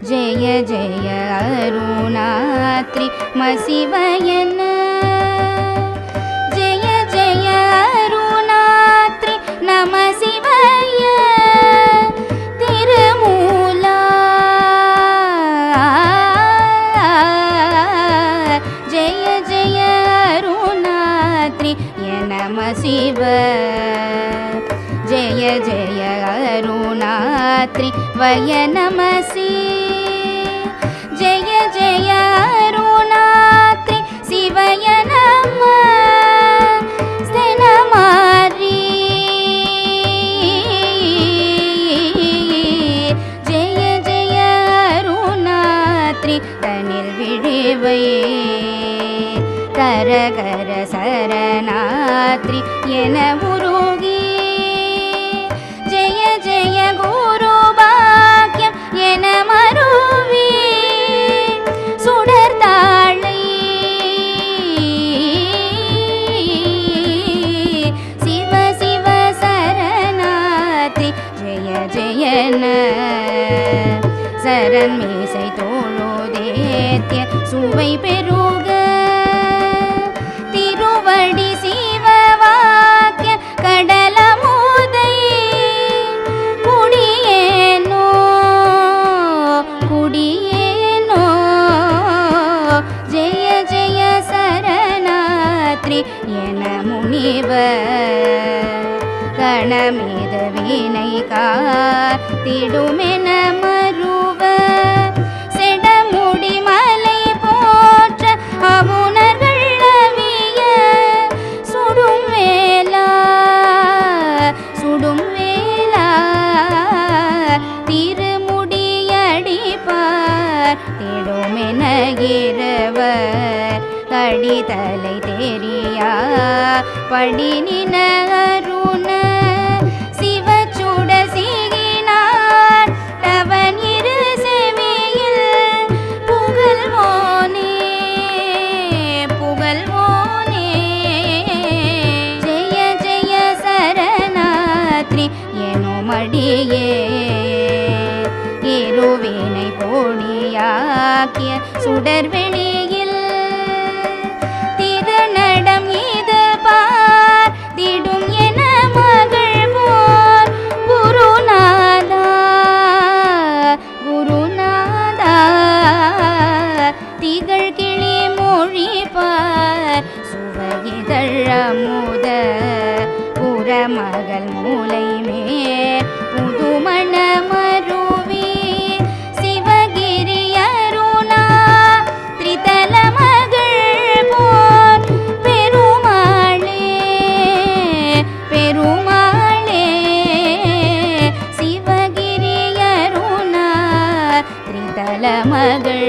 जय जय अरुणात्रि मसिवयन जय जय अरुणात्रि नम शिवय तिरुमूला जय जय अरुणात्रि नम शिव जय जय अरुणात्रि वय नमसि जय जय अरुणात्रि शिवय नमः स्थनमारी जय जय अरुणात्रि तनिल विडिवै कर कर शरणात्रि एन उरुगी जय जय गुरु भाग्यम एन मरुवी सुडर्ताळै शिव शिव शरणात्रि जय जयन சரண் மீசை தோழுதேத்திய சுவை பெருக திருவடி சிவ வாக்கிய கடலமுதை குடியேனோ குடியேனோ ஜெய ஜெய சரணாத்ரி என முனிவர் கணமேத வீணை காத்திடுமென மருவ செடமுடி மலை போற்ற அவுணர்கள் அவிய சுடும் வேலா சுடும் வேலா திருமுடியடிப்பார் திடுமென இரவர் கடிதலை தெரியா படி நின அருண சிவச்சுட சிகினார் தவன் இரு செவியில் புகழ்வோனே புகழ்வோனே ஜெய ஜெய சரணாத்ரி எனுமடியே இருவினை போடியாக்கிய சுடர்வெளியில் திருநடம் இது பார்த்திடும் என மகள் போர் குருநாதா குருநாதா திகழ் கிளி மொழிபார் சுவையிதழ் அமுத புறமகள் மூலை மேல் புதுமண மருவி சிவகிரி அருணா திரிதல மகள் போர் பெருமாளே பெருமாளே சிவகிரி அருணா திரிதல மகள்